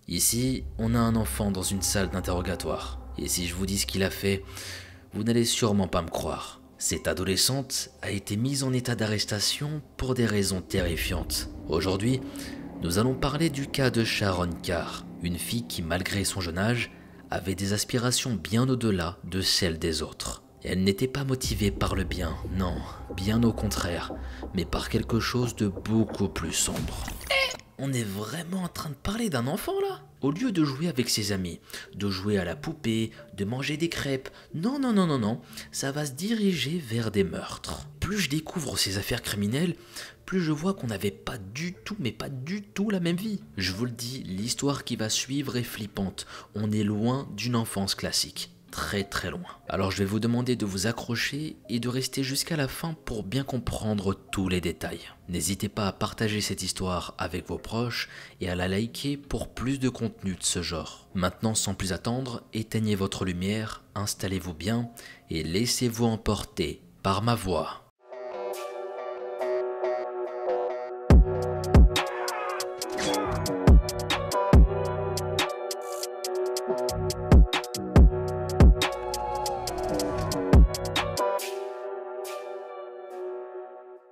Ici, on a un enfant dans une salle d'interrogatoire. Et si je vous dis ce qu'il a fait, vous n'allez sûrement pas me croire. Cette adolescente a été mise en état d'arrestation pour des raisons terrifiantes. Aujourd'hui, nous allons parler du cas de Sharon Carr, une fille qui, malgré son jeune âge, avait des aspirations bien au-delà de celles des autres. Elle n'était pas motivée par le bien, non, bien au contraire, mais par quelque chose de beaucoup plus sombre. On est vraiment en train de parler d'un enfant là? Au lieu de jouer avec ses amis, de jouer à la poupée, de manger des crêpes, non, non, non, non, non, ça va se diriger vers des meurtres. Plus je découvre ces affaires criminelles, plus je vois qu'on n'avait pas du tout, mais pas du tout la même vie. Je vous le dis, l'histoire qui va suivre est flippante. On est loin d'une enfance classique. Très très loin. Alors je vais vous demander de vous accrocher et de rester jusqu'à la fin pour bien comprendre tous les détails. N'hésitez pas à partager cette histoire avec vos proches et à la liker pour plus de contenu de ce genre. Maintenant, sans plus attendre, éteignez votre lumière, installez-vous bien et laissez-vous emporter par ma voix.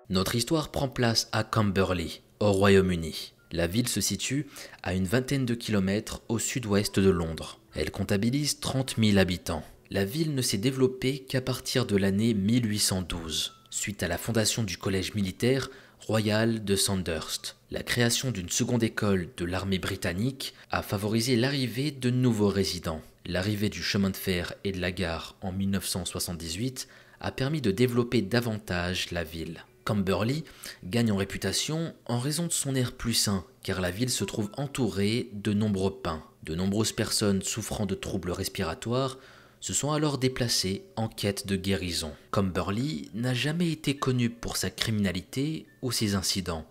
Notre histoire prend place à Camberley, au Royaume-Uni. La ville se situe à une vingtaine de kilomètres au sud-ouest de Londres. Elle comptabilise 30 000 habitants. La ville ne s'est développée qu'à partir de l'année 1812, suite à la fondation du collège militaire royal de Sandhurst. La création d'une seconde école de l'armée britannique a favorisé l'arrivée de nouveaux résidents. L'arrivée du chemin de fer et de la gare en 1978 a permis de développer davantage la ville. Camberley gagne en réputation en raison de son air plus sain, car la ville se trouve entourée de nombreux pins. De nombreuses personnes souffrant de troubles respiratoires se sont alors déplacées en quête de guérison. Camberley n'a jamais été connu pour sa criminalité ou ses incidents,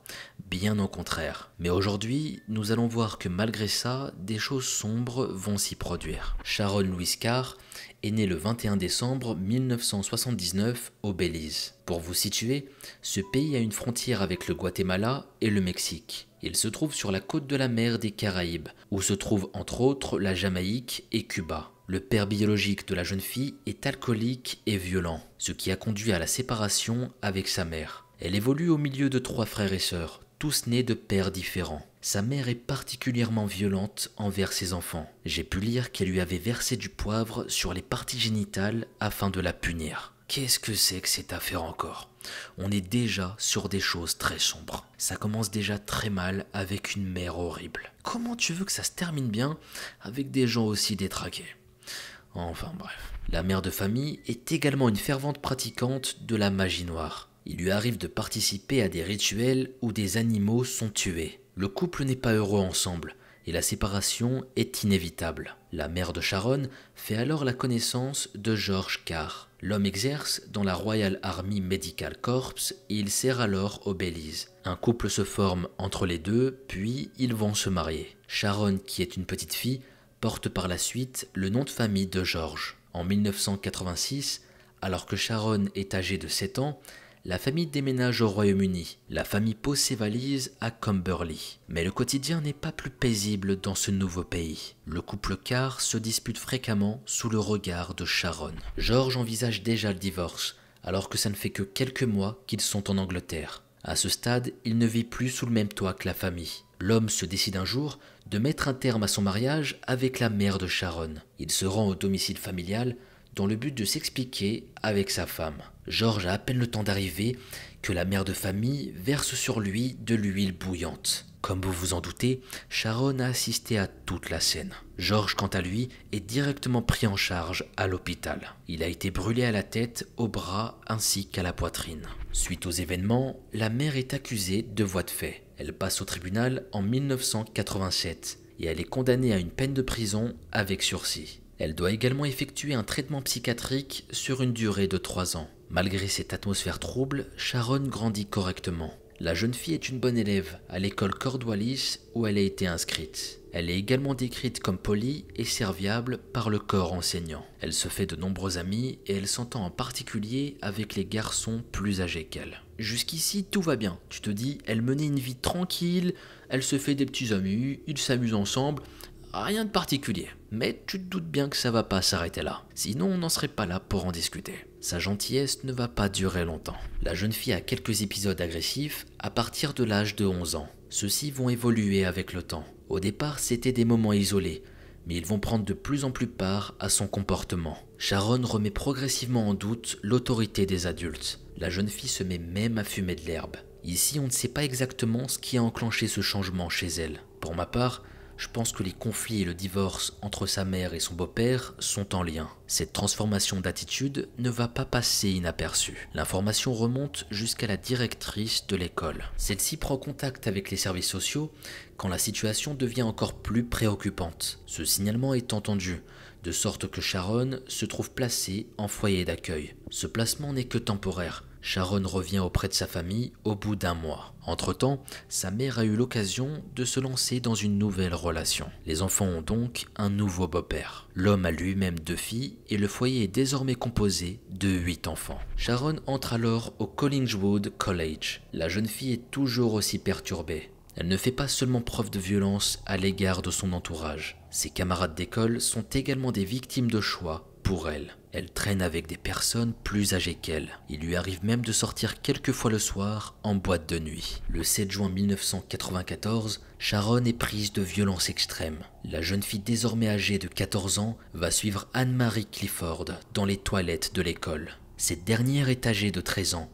bien au contraire. Mais aujourd'hui, nous allons voir que malgré ça, des choses sombres vont s'y produire. Sharon Louise Carr est née le 21 décembre 1979 au Belize. Pour vous situer, ce pays a une frontière avec le Guatemala et le Mexique. Il se trouve sur la côte de la mer des Caraïbes, où se trouvent entre autres la Jamaïque et Cuba. Le père biologique de la jeune fille est alcoolique et violent, ce qui a conduit à la séparation avec sa mère. Elle évolue au milieu de 3 frères et sœurs, tous nés de pères différents. Sa mère est particulièrement violente envers ses enfants. J'ai pu lire qu'elle lui avait versé du poivre sur les parties génitales afin de la punir. Qu'est-ce que c'est que cette affaire encore? On est déjà sur des choses très sombres. Ça commence déjà très mal avec une mère horrible. Comment tu veux que ça se termine bien avec des gens aussi détraqués? Enfin bref. La mère de famille est également une fervente pratiquante de la magie noire. Il lui arrive de participer à des rituels où des animaux sont tués. Le couple n'est pas heureux ensemble et la séparation est inévitable. La mère de Sharon fait alors la connaissance de George Carr. L'homme exerce dans la Royal Army Medical Corps et il sert alors au Belize. Un couple se forme entre les deux, puis ils vont se marier. Sharon, qui est une petite fille, porte par la suite le nom de famille de George. En 1986, alors que Sharon est âgée de 7 ans, la famille déménage au Royaume-Uni. La famille pose ses valises à Camberley. Mais le quotidien n'est pas plus paisible dans ce nouveau pays. Le couple Carr se dispute fréquemment sous le regard de Sharon. George envisage déjà le divorce, alors que ça ne fait que quelques mois qu'ils sont en Angleterre. À ce stade, il ne vit plus sous le même toit que la famille. L'homme se décide un jour de mettre un terme à son mariage avec la mère de Sharon. Il se rend au domicile familial dans le but de s'expliquer avec sa femme. George a à peine le temps d'arriver que la mère de famille verse sur lui de l'huile bouillante. Comme vous vous en doutez, Sharon a assisté à toute la scène. George, quant à lui, est directement pris en charge à l'hôpital. Il a été brûlé à la tête, au bras ainsi qu'à la poitrine. Suite aux événements, la mère est accusée de voies de fait. Elle passe au tribunal en 1987 et elle est condamnée à une peine de prison avec sursis. Elle doit également effectuer un traitement psychiatrique sur une durée de 3 ans. Malgré cette atmosphère trouble, Sharon grandit correctement. La jeune fille est une bonne élève à l'école Cornwallis où elle a été inscrite. Elle est également décrite comme polie et serviable par le corps enseignant. Elle se fait de nombreux amis et elle s'entend en particulier avec les garçons plus âgés qu'elle. Jusqu'ici, tout va bien. Tu te dis, elle menait une vie tranquille, elle se fait des petits amis, ils s'amusent ensemble. rien de particulier. Mais tu te doutes bien que ça va pas s'arrêter là. Sinon, on n'en serait pas là pour en discuter. Sa gentillesse ne va pas durer longtemps. La jeune fille a quelques épisodes agressifs à partir de l'âge de 11 ans. Ceux-ci vont évoluer avec le temps. Au départ, c'était des moments isolés, mais ils vont prendre de plus en plus part à son comportement. Sharon remet progressivement en doute l'autorité des adultes. La jeune fille se met même à fumer de l'herbe. Ici, on ne sait pas exactement ce qui a enclenché ce changement chez elle. Pour ma part, je pense que les conflits et le divorce entre sa mère et son beau-père sont en lien. Cette transformation d'attitude ne va pas passer inaperçue. L'information remonte jusqu'à la directrice de l'école. Celle-ci prend contact avec les services sociaux quand la situation devient encore plus préoccupante. Ce signalement est entendu, de sorte que Sharon se trouve placée en foyer d'accueil. Ce placement n'est que temporaire. Sharon revient auprès de sa famille au bout d'un mois. Entre-temps, sa mère a eu l'occasion de se lancer dans une nouvelle relation. Les enfants ont donc un nouveau beau-père. L'homme a lui-même 2 filles et le foyer est désormais composé de 8 enfants. Sharon entre alors au Collingwood College. La jeune fille est toujours aussi perturbée. Elle ne fait pas seulement preuve de violence à l'égard de son entourage. Ses camarades d'école sont également des victimes de choix pour elle. Elle traîne avec des personnes plus âgées qu'elle. Il lui arrive même de sortir quelques fois le soir en boîte de nuit. Le 7 juin 1994, Sharon est prise de violence extrême. La jeune fille désormais âgée de 14 ans va suivre Anne-Marie Clifford dans les toilettes de l'école. Cette dernière est âgée de 13 ans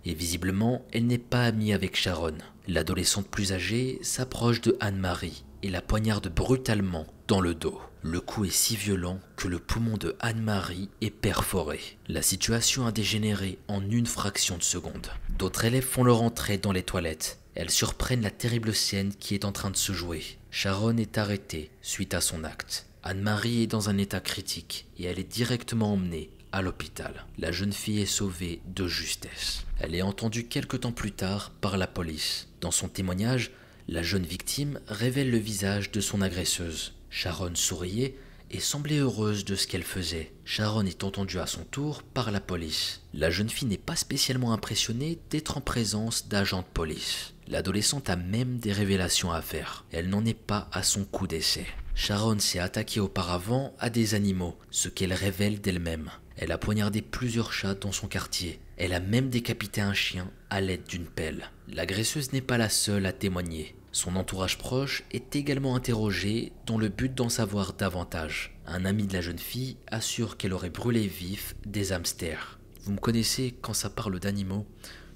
et visiblement elle n'est pas amie avec Sharon. L'adolescente plus âgée s'approche de Anne-Marie et la poignarde brutalement dans le dos. Le coup est si violent que le poumon de Anne-Marie est perforé. La situation a dégénéré en une fraction de seconde. D'autres élèves font leur entrée dans les toilettes. Elles surprennent la terrible scène qui est en train de se jouer. Sharon est arrêtée suite à son acte. Anne-Marie est dans un état critique et elle est directement emmenée à l'hôpital. La jeune fille est sauvée de justesse. Elle est entendue quelque temps plus tard par la police. Dans son témoignage, la jeune victime révèle le visage de son agresseuse. Sharon souriait et semblait heureuse de ce qu'elle faisait. Sharon est entendue à son tour par la police. La jeune fille n'est pas spécialement impressionnée d'être en présence d'agents de police. L'adolescente a même des révélations à faire. Elle n'en est pas à son coup d'essai. Sharon s'est attaquée auparavant à des animaux, ce qu'elle révèle d'elle-même. Elle a poignardé plusieurs chats dans son quartier. Elle a même décapité un chien à l'aide d'une pelle. L'agresseuse n'est pas la seule à témoigner. Son entourage proche est également interrogé dans le but d'en savoir davantage. Un ami de la jeune fille assure qu'elle aurait brûlé vif des hamsters. Vous me connaissez, quand ça parle d'animaux,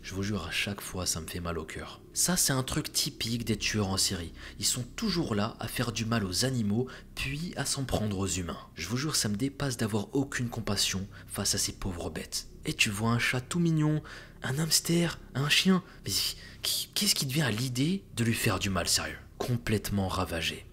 je vous jure, à chaque fois ça me fait mal au cœur. Ça, c'est un truc typique des tueurs en série. Ils sont toujours là à faire du mal aux animaux, puis à s'en prendre aux humains. Je vous jure, ça me dépasse d'avoir aucune compassion face à ces pauvres bêtes. Et tu vois un chat tout mignon, un hamster, un chien, mais qu'est-ce qui devient à l'idée de lui faire du mal, sérieux? Complètement ravagé.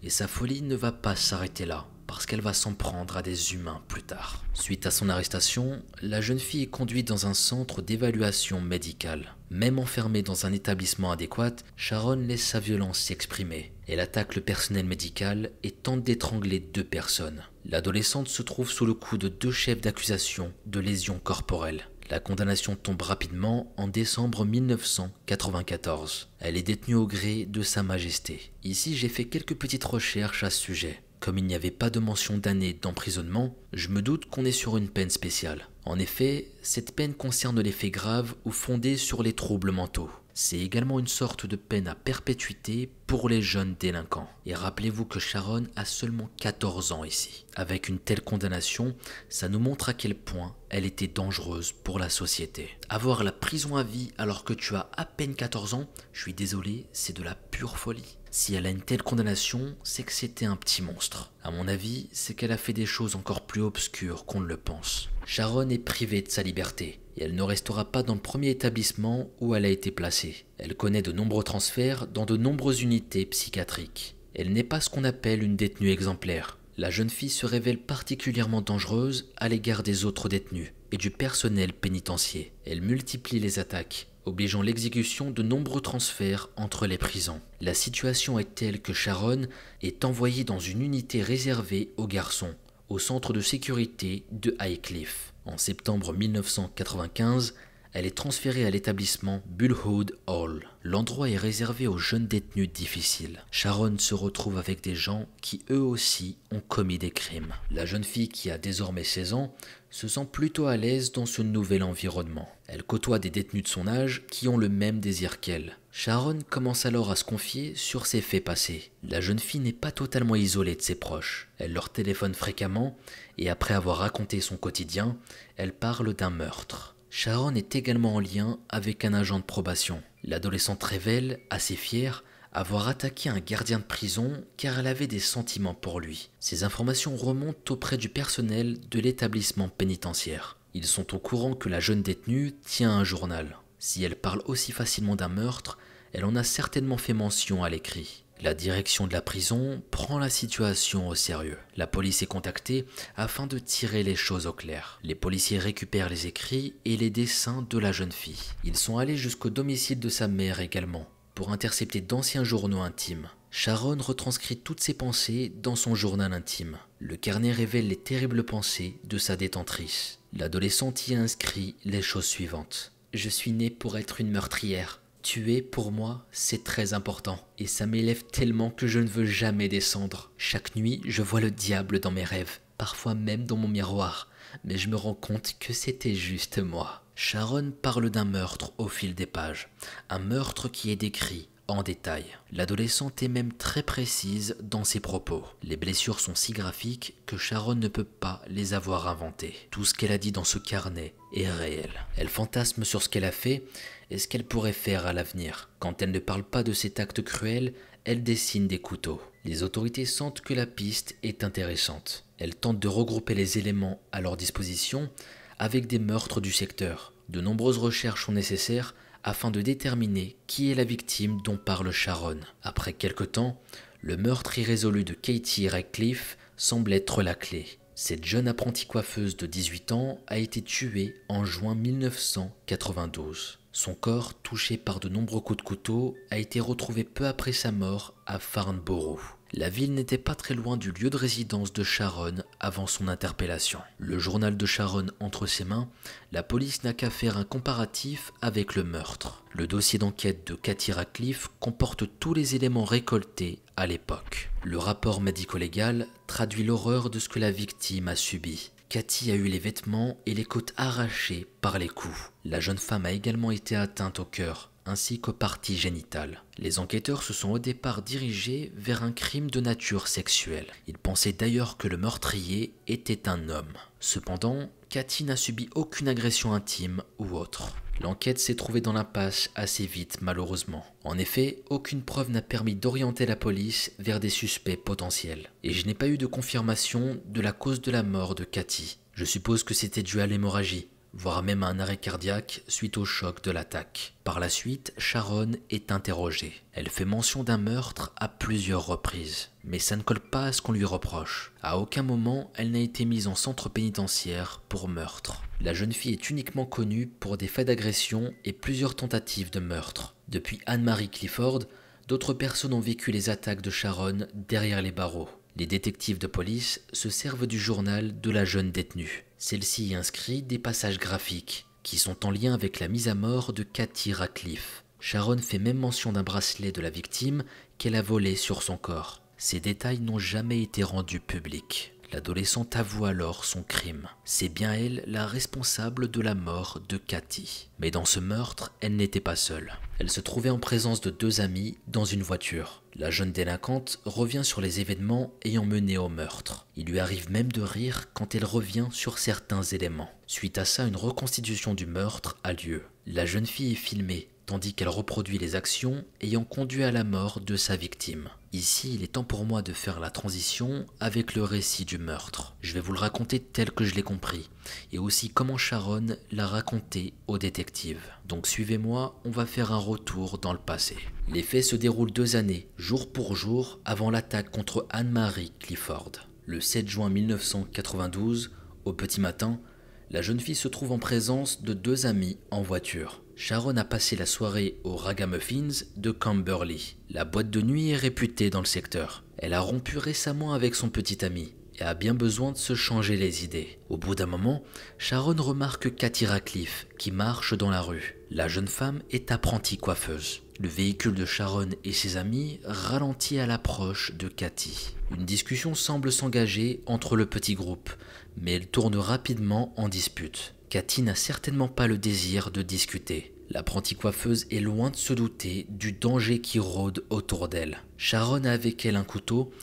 Et sa folie ne va pas s'arrêter là, parce qu'elle va s'en prendre à des humains plus tard. Suite à son arrestation, la jeune fille est conduite dans un centre d'évaluation médicale. Même enfermée dans un établissement adéquat, Sharon laisse sa violence s'exprimer. Elle attaque le personnel médical et tente d'étrangler 2 personnes. L'adolescente se trouve sous le coup de 2 chefs d'accusation de lésions corporelles. La condamnation tombe rapidement en décembre 1994. Elle est détenue au gré de Sa Majesté. Ici, j'ai fait quelques petites recherches à ce sujet. Comme il n'y avait pas de mention d'année d'emprisonnement, je me doute qu'on est sur une peine spéciale. En effet, cette peine concerne les faits graves ou fondés sur les troubles mentaux. C'est également une sorte de peine à perpétuité pour les jeunes délinquants. Et rappelez-vous que Sharon a seulement 14 ans ici. Avec une telle condamnation, ça nous montre à quel point elle était dangereuse pour la société. Avoir la prison à vie alors que tu as à peine 14 ans, je suis désolé, c'est de la pure folie. Si elle a une telle condamnation, c'est que c'était un petit monstre. À mon avis, c'est qu'elle a fait des choses encore plus obscures qu'on ne le pense. Sharon est privée de sa liberté et elle ne restera pas dans le premier établissement où elle a été placée. Elle connaît de nombreux transferts dans de nombreuses unités psychiatriques. Elle n'est pas ce qu'on appelle une détenue exemplaire. La jeune fille se révèle particulièrement dangereuse à l'égard des autres détenus et du personnel pénitentiaire. Elle multiplie les attaques, obligeant l'exécution de nombreux transferts entre les prisons. La situation est telle que Sharon est envoyée dans une unité réservée aux garçons, au centre de sécurité de Highcliffe. En septembre 1995, Elle est transférée à l'établissement Bullwood Hall. L'endroit est réservé aux jeunes détenus difficiles. Sharon se retrouve avec des gens qui eux aussi ont commis des crimes. La jeune fille qui a désormais 16 ans se sent plutôt à l'aise dans ce nouvel environnement. Elle côtoie des détenus de son âge qui ont le même désir qu'elle. Sharon commence alors à se confier sur ses faits passés. La jeune fille n'est pas totalement isolée de ses proches. Elle leur téléphone fréquemment et après avoir raconté son quotidien, elle parle d'un meurtre. Sharon est également en lien avec un agent de probation. L'adolescente révèle, assez fière, avoir attaqué un gardien de prison car elle avait des sentiments pour lui. Ces informations remontent auprès du personnel de l'établissement pénitentiaire. Ils sont au courant que la jeune détenue tient un journal. Si elle parle aussi facilement d'un meurtre, elle en a certainement fait mention à l'écrit. La direction de la prison prend la situation au sérieux. La police est contactée afin de tirer les choses au clair. Les policiers récupèrent les écrits et les dessins de la jeune fille. Ils sont allés jusqu'au domicile de sa mère également, pour intercepter d'anciens journaux intimes. Sharon retranscrit toutes ses pensées dans son journal intime. Le carnet révèle les terribles pensées de sa détentrice. L'adolescente y a inscrit les choses suivantes. « Je suis née pour être une meurtrière. Tuer, pour moi, c'est très important. Et ça m'élève tellement que je ne veux jamais descendre. Chaque nuit, je vois le diable dans mes rêves, parfois même dans mon miroir. Mais je me rends compte que c'était juste moi. » Sharon parle d'un meurtre au fil des pages. Un meurtre qui est décrit en détail. L'adolescente est même très précise dans ses propos. Les blessures sont si graphiques que Sharon ne peut pas les avoir inventées. Tout ce qu'elle a dit dans ce carnet est réel. Elle fantasme sur ce qu'elle a fait et ce qu'elle pourrait faire à l'avenir. Quand elle ne parle pas de cet acte cruel, elle dessine des couteaux. Les autorités sentent que la piste est intéressante. Elles tentent de regrouper les éléments à leur disposition avec des meurtres du secteur. De nombreuses recherches sont nécessaires afin de déterminer qui est la victime dont parle Sharon. Après quelque temps, le meurtre irrésolu de Katie Radcliffe semble être la clé. Cette jeune apprentie coiffeuse de 18 ans a été tuée en juin 1992. Son corps, touché par de nombreux coups de couteau, a été retrouvé peu après sa mort à Farnborough. La ville n'était pas très loin du lieu de résidence de Sharon avant son interpellation. Le journal de Sharon entre ses mains, la police n'a qu'à faire un comparatif avec le meurtre. Le dossier d'enquête de Katie Radcliffe comporte tous les éléments récoltés à l'époque. Le rapport médico-légal traduit l'horreur de ce que la victime a subi. Katie a eu les vêtements et les côtes arrachées par les coups. La jeune femme a également été atteinte au cœur, ainsi qu'aux parties génitales. Les enquêteurs se sont au départ dirigés vers un crime de nature sexuelle. Ils pensaient d'ailleurs que le meurtrier était un homme. Cependant, Katie n'a subi aucune agression intime ou autre. L'enquête s'est trouvée dans l'impasse assez vite malheureusement. En effet, aucune preuve n'a permis d'orienter la police vers des suspects potentiels. Et je n'ai pas eu de confirmation de la cause de la mort de Katie. Je suppose que c'était dû à l'hémorragie, voire même à un arrêt cardiaque suite au choc de l'attaque. Par la suite, Sharon est interrogée. Elle fait mention d'un meurtre à plusieurs reprises, mais ça ne colle pas à ce qu'on lui reproche. À aucun moment, elle n'a été mise en centre pénitentiaire pour meurtre. La jeune fille est uniquement connue pour des faits d'agression et plusieurs tentatives de meurtre. Depuis Anne-Marie Clifford, d'autres personnes ont vécu les attaques de Sharon derrière les barreaux. Les détectives de police se servent du journal de la jeune détenue. Celle-ci y inscrit des passages graphiques qui sont en lien avec la mise à mort de Katie Radcliffe. Sharon fait même mention d'un bracelet de la victime qu'elle a volé sur son corps. Ces détails n'ont jamais été rendus publics. L'adolescente avoue alors son crime. C'est bien elle la responsable de la mort de Katie. Mais dans ce meurtre, elle n'était pas seule. Elle se trouvait en présence de deux amis dans une voiture. La jeune délinquante revient sur les événements ayant mené au meurtre. Il lui arrive même de rire quand elle revient sur certains éléments. Suite à ça, une reconstitution du meurtre a lieu. La jeune fille est filmée, tandis qu'elle reproduit les actions ayant conduit à la mort de sa victime. Ici, il est temps pour moi de faire la transition avec le récit du meurtre. Je vais vous le raconter tel que je l'ai compris, et aussi comment Sharon l'a raconté aux détectives. Donc suivez-moi, on va faire un retour dans le passé. Les faits se déroulent 2 années, jour pour jour, avant l'attaque contre Anne-Marie Clifford. Le 7 juin 1992, au petit matin, la jeune fille se trouve en présence de 2 amis en voiture. Sharon a passé la soirée au Ragamuffins de Camberley. La boîte de nuit est réputée dans le secteur. Elle a rompu récemment avec son petit ami et a bien besoin de se changer les idées. Au bout d'un moment, Sharon remarque Cathy Radcliffe qui marche dans la rue. La jeune femme est apprentie coiffeuse. Le véhicule de Sharon et ses amis ralentit à l'approche de Cathy. Une discussion semble s'engager entre le petit groupe, mais elle tourne rapidement en dispute. Cathy n'a certainement pas le désir de discuter. L'apprentie coiffeuse est loin de se douter du danger qui rôde autour d'elle. Sharon a avec elle un couteau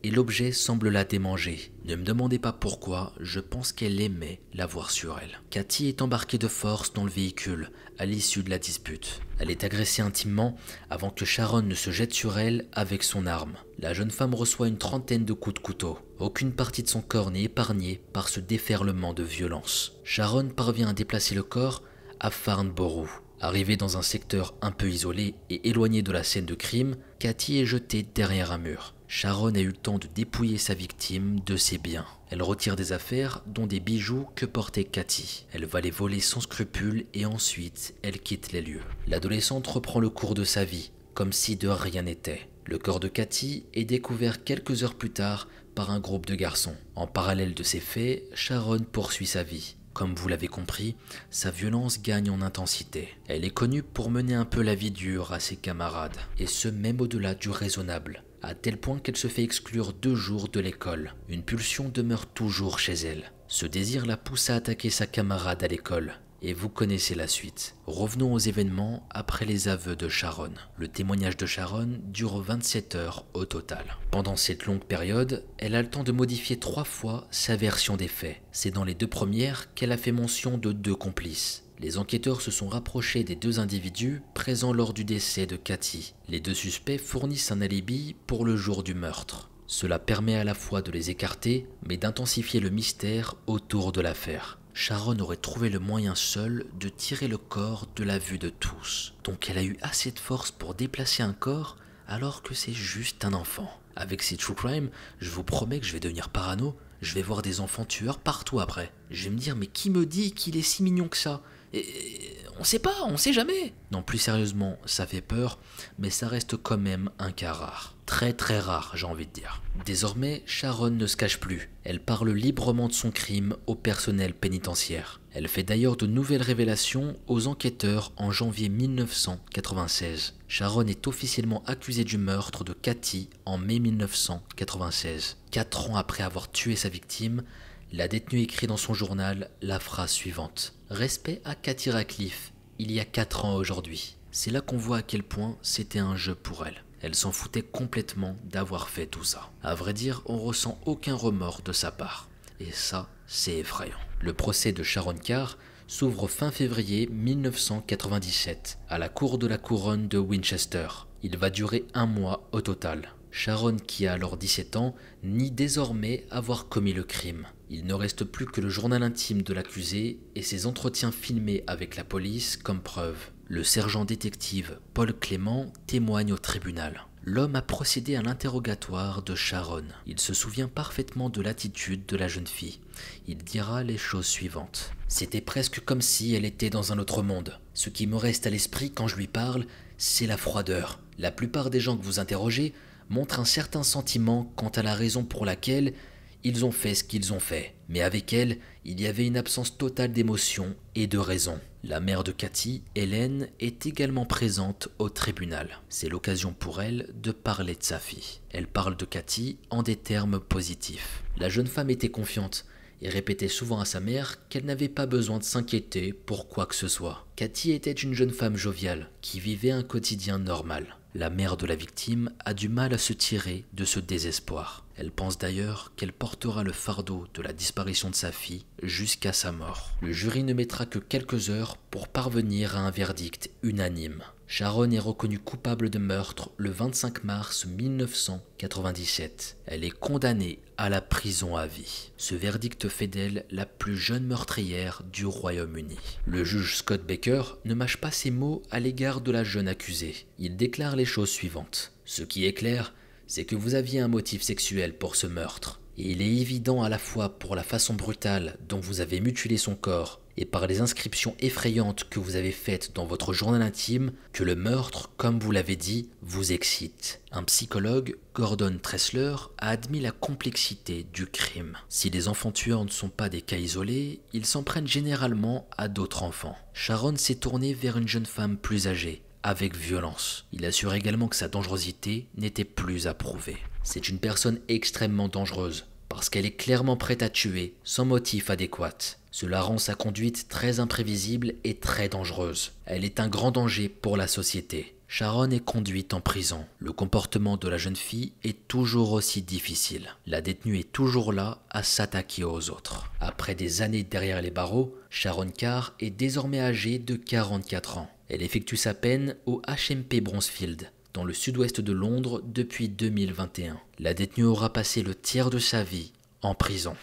et l'objet semble la démanger. Ne me demandez pas pourquoi, je pense qu'elle aimait l'avoir sur elle. Cathy est embarquée de force dans le véhicule à l'issue de la dispute. Elle est agressée intimement avant que Sharon ne se jette sur elle avec son arme. La jeune femme reçoit une trentaine de coups de couteau. Aucune partie de son corps n'est épargnée par ce déferlement de violence. Sharon parvient à déplacer le corps à Farnborough. Arrivée dans un secteur un peu isolé et éloigné de la scène de crime, Cathy est jetée derrière un mur. Sharon a eu le temps de dépouiller sa victime de ses biens. Elle retire des affaires, dont des bijoux que portait Cathy. Elle va les voler sans scrupule et ensuite elle quitte les lieux. L'adolescente reprend le cours de sa vie, comme si de rien n'était. Le corps de Cathy est découvert quelques heures plus tard par un groupe de garçons. En parallèle de ces faits, Sharon poursuit sa vie. Comme vous l'avez compris, sa violence gagne en intensité. Elle est connue pour mener un peu la vie dure à ses camarades, et ce même au-delà du raisonnable, à tel point qu'elle se fait exclure 2 jours de l'école. Une pulsion demeure toujours chez elle. Ce désir la pousse à attaquer sa camarade à l'école. Et vous connaissez la suite. Revenons aux événements après les aveux de Sharon. Le témoignage de Sharon dure 27 heures au total. Pendant cette longue période, elle a le temps de modifier 3 fois sa version des faits. C'est dans les 2 premières qu'elle a fait mention de 2 complices. Les enquêteurs se sont rapprochés des 2 individus présents lors du décès de Cathy. Les 2 suspects fournissent un alibi pour le jour du meurtre. Cela permet à la fois de les écarter, mais d'intensifier le mystère autour de l'affaire. Sharon aurait trouvé le moyen seul de tirer le corps de la vue de tous. Donc elle a eu assez de force pour déplacer un corps alors que c'est juste un enfant. Avec ces true crime, je vous promets que je vais devenir parano, je vais voir des enfants tueurs partout après. Je vais me dire mais qui me dit qu'il est si mignon que ça ? Et on sait pas, on sait jamais. Non, plus sérieusement, ça fait peur, mais ça reste quand même un cas rare. Très très rare, j'ai envie de dire. Désormais, Sharon ne se cache plus. Elle parle librement de son crime au personnel pénitentiaire. Elle fait d'ailleurs de nouvelles révélations aux enquêteurs en janvier 1996. Sharon est officiellement accusée du meurtre de Cathy en mai 1996. 4 ans après avoir tué sa victime, la détenue écrit dans son journal la phrase suivante. « Respect à Cathy Radcliffe, il y a 4 ans aujourd'hui. » C'est là qu'on voit à quel point c'était un jeu pour elle. Elle s'en foutait complètement d'avoir fait tout ça. À vrai dire, on ressent aucun remords de sa part. Et ça, c'est effrayant. Le procès de Sharon Carr s'ouvre fin février 1997 à la cour de la couronne de Winchester. Il va durer 1 mois au total. Sharon, qui a alors 17 ans, nie désormais avoir commis le crime. Il ne reste plus que le journal intime de l'accusé et ses entretiens filmés avec la police comme preuve. Le sergent détective Paul Clément témoigne au tribunal. L'homme a procédé à l'interrogatoire de Sharon. Il se souvient parfaitement de l'attitude de la jeune fille. Il dira les choses suivantes. « C'était presque comme si elle était dans un autre monde. Ce qui me reste à l'esprit quand je lui parle, c'est la froideur. La plupart des gens que vous interrogez montrent un certain sentiment quant à la raison pour laquelle ils ont fait ce qu'ils ont fait. Mais avec elle, il y avait une absence totale d'émotion et de raison. » La mère de Cathy, Hélène, est également présente au tribunal. C'est l'occasion pour elle de parler de sa fille. Elle parle de Cathy en des termes positifs. La jeune femme était confiante et répétait souvent à sa mère qu'elle n'avait pas besoin de s'inquiéter pour quoi que ce soit. Cathy était une jeune femme joviale qui vivait un quotidien normal. La mère de la victime a du mal à se tirer de ce désespoir. Elle pense d'ailleurs qu'elle portera le fardeau de la disparition de sa fille jusqu'à sa mort. Le jury ne mettra que quelques heures pour parvenir à un verdict unanime. Sharon est reconnue coupable de meurtre le 25 mars 1997. Elle est condamnée à la prison à vie. Ce verdict fait d'elle la plus jeune meurtrière du Royaume-Uni. Le juge Scott Baker ne mâche pas ses mots à l'égard de la jeune accusée. Il déclare les choses suivantes. « Ce qui est clair, c'est que vous aviez un motif sexuel pour ce meurtre. Et il est évident à la fois pour la façon brutale dont vous avez mutilé son corps et par les inscriptions effrayantes que vous avez faites dans votre journal intime que le meurtre, comme vous l'avez dit, vous excite. Un psychologue, Gordon Tressler, a admis la complexité du crime. Si les enfants tueurs ne sont pas des cas isolés, ils s'en prennent généralement à d'autres enfants. Sharon s'est tourné vers une jeune femme plus âgée, avec violence. Il assure également que sa dangerosité n'était plus à prouver. C'est une personne extrêmement dangereuse, parce qu'elle est clairement prête à tuer sans motif adéquat. Cela rend sa conduite très imprévisible et très dangereuse. Elle est un grand danger pour la société. Sharon est conduite en prison. Le comportement de la jeune fille est toujours aussi difficile. La détenue est toujours là à s'attaquer aux autres. Après des années derrière les barreaux, Sharon Carr est désormais âgée de 44 ans. Elle effectue sa peine au HMP Bronzefield, dans le sud-ouest de Londres depuis 2021. La détenue aura passé le tiers de sa vie en prison.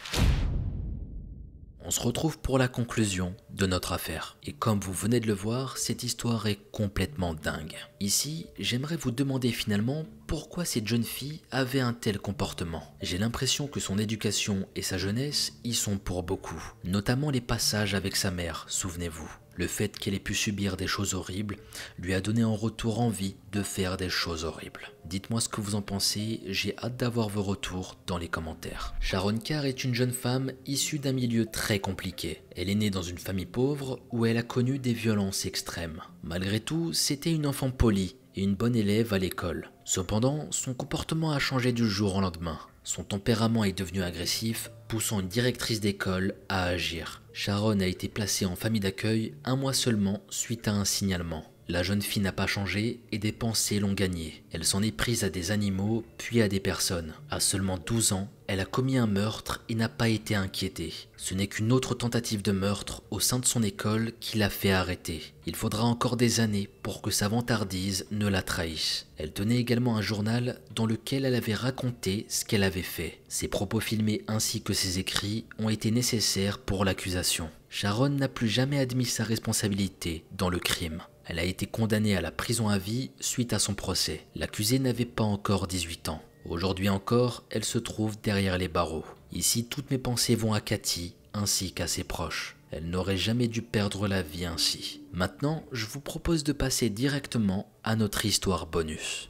On se retrouve pour la conclusion de notre affaire. Et comme vous venez de le voir, cette histoire est complètement dingue. Ici, j'aimerais vous demander finalement pourquoi cette jeune fille avait un tel comportement. J'ai l'impression que son éducation et sa jeunesse y sont pour beaucoup. Notamment les passages avec sa mère, souvenez-vous. Le fait qu'elle ait pu subir des choses horribles lui a donné en retour envie de faire des choses horribles. Dites-moi ce que vous en pensez, j'ai hâte d'avoir vos retours dans les commentaires. Sharon Carr est une jeune femme issue d'un milieu très compliqué. Elle est née dans une famille pauvre où elle a connu des violences extrêmes. Malgré tout, c'était une enfant polie et une bonne élève à l'école. Cependant, son comportement a changé du jour au lendemain. Son tempérament est devenu agressif, poussant une directrice d'école à agir. Sharon a été placée en famille d'accueil un mois seulement suite à un signalement. La jeune fille n'a pas changé et des pensées l'ont gagnée. Elle s'en est prise à des animaux puis à des personnes. À seulement 12 ans, elle a commis un meurtre et n'a pas été inquiétée. Ce n'est qu'une autre tentative de meurtre au sein de son école qui l'a fait arrêter. Il faudra encore des années pour que sa vantardise ne la trahisse. Elle tenait également un journal dans lequel elle avait raconté ce qu'elle avait fait. Ses propos filmés ainsi que ses écrits ont été nécessaires pour l'accusation. Sharon n'a plus jamais admis sa responsabilité dans le crime. Elle a été condamnée à la prison à vie suite à son procès. L'accusée n'avait pas encore 18 ans. Aujourd'hui encore, elle se trouve derrière les barreaux. Ici, toutes mes pensées vont à Cathy ainsi qu'à ses proches. Elle n'aurait jamais dû perdre la vie ainsi. Maintenant, je vous propose de passer directement à notre histoire bonus.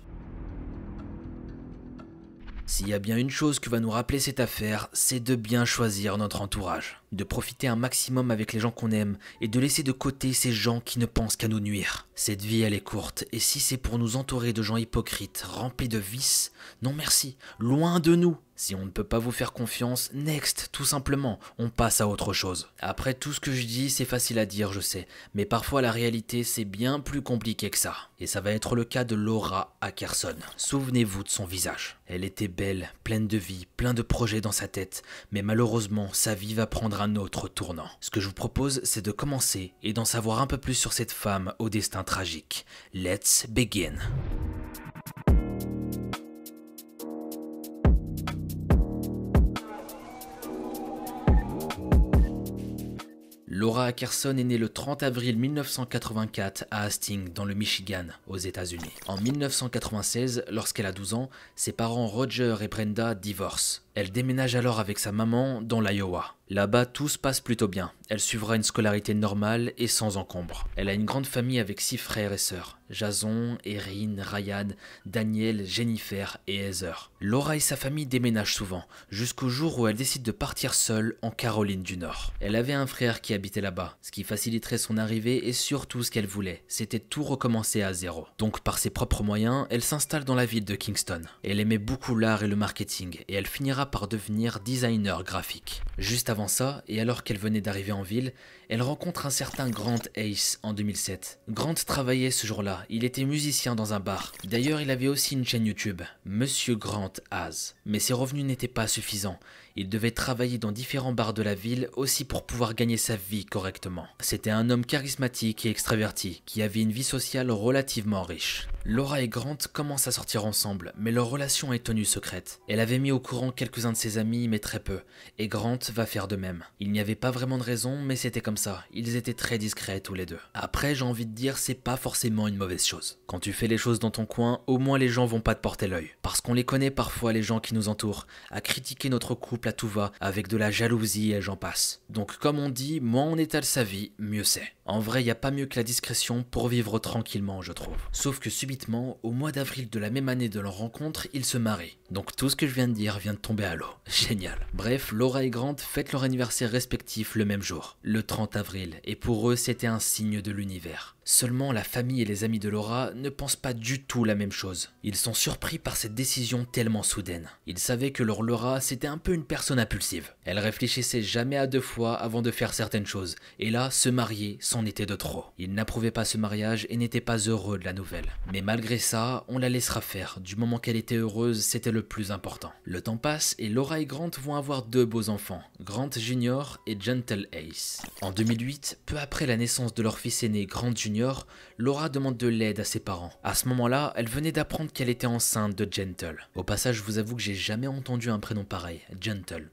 S'il y a bien une chose que va nous rappeler cette affaire, c'est de bien choisir notre entourage, de profiter un maximum avec les gens qu'on aime et de laisser de côté ces gens qui ne pensent qu'à nous nuire. Cette vie elle est courte et si c'est pour nous entourer de gens hypocrites, remplis de vices, non merci, loin de nous. Si on ne peut pas vous faire confiance, next, tout simplement, on passe à autre chose. Après tout ce que je dis, c'est facile à dire, je sais, mais parfois la réalité c'est bien plus compliqué que ça. Et ça va être le cas de Laura Ackerson. Souvenez-vous de son visage. Elle était belle, pleine de vie, plein de projets dans sa tête, mais malheureusement, sa vie va prendre un autre tournant. Ce que je vous propose, c'est de commencer et d'en savoir un peu plus sur cette femme au destin tragique. Let's begin. Laura Ackerson est née le 30 avril 1984 à Hastings, dans le Michigan, aux États-Unis. En 1996, lorsqu'elle a 12 ans, ses parents Roger et Brenda divorcent. Elle déménage alors avec sa maman dans l'Iowa. Là-bas, tout se passe plutôt bien. Elle suivra une scolarité normale et sans encombre. Elle a une grande famille avec 6 frères et sœurs. Jason, Erin, Ryan, Daniel, Jennifer et Heather. Laura et sa famille déménagent souvent, jusqu'au jour où elle décide de partir seule en Caroline du Nord. Elle avait un frère qui habitait là-bas, ce qui faciliterait son arrivée et surtout ce qu'elle voulait, c'était tout recommencer à zéro. Donc par ses propres moyens, elle s'installe dans la ville de Kingston. Elle aimait beaucoup l'art et le marketing et elle finira par devenir designer graphique. Juste avant ça, et alors qu'elle venait d'arriver en ville, elle rencontre un certain Grant Ace en 2007. Grant travaillait ce jour-là, il était musicien dans un bar. D'ailleurs, il avait aussi une chaîne YouTube, Monsieur Grant Has. Mais ses revenus n'étaient pas suffisants. Il devait travailler dans différents bars de la ville aussi pour pouvoir gagner sa vie correctement. C'était un homme charismatique et extraverti, qui avait une vie sociale relativement riche. Laura et Grant commencent à sortir ensemble, mais leur relation est tenue secrète. Elle avait mis au courant quelques quelques-uns de ses amis, mais très peu, et Grant va faire de même. Il n'y avait pas vraiment de raison, mais c'était comme ça, ils étaient très discrets tous les deux. Après, j'ai envie de dire, c'est pas forcément une mauvaise chose. Quand tu fais les choses dans ton coin, au moins les gens vont pas te porter l'œil. Parce qu'on les connaît parfois, les gens qui nous entourent, à critiquer notre couple à tout va, avec de la jalousie et j'en passe. Donc comme on dit, moins on étale sa vie, mieux c'est. En vrai, y a pas mieux que la discrétion pour vivre tranquillement, je trouve. Sauf que subitement, au mois d'avril de la même année de leur rencontre, ils se marient. Donc tout ce que je viens de dire vient de tomber à l'eau. Génial. Bref, Laura et Grant fêtent leur anniversaire respectif le même jour, le 30 avril, et pour eux c'était un signe de l'univers. Seulement la famille et les amis de Laura ne pensent pas du tout la même chose. Ils sont surpris par cette décision tellement soudaine. Ils savaient que leur Laura c'était un peu une personne impulsive. Elle réfléchissait jamais à deux fois avant de faire certaines choses, et là, se marier, c'en était de trop. Ils n'approuvaient pas ce mariage et n'étaient pas heureux de la nouvelle. Mais malgré ça, on la laissera faire, du moment qu'elle était heureuse, c'était le plus important. Le temps passe et Laura et Grant vont avoir deux beaux enfants, Grant Jr. et Gentle Ace. En 2008, peu après la naissance de leur fils aîné Grant Jr., Laura demande de l'aide à ses parents. À ce moment-là, elle venait d'apprendre qu'elle était enceinte de Gentle. Au passage, je vous avoue que j'ai jamais entendu un prénom pareil, Gentle.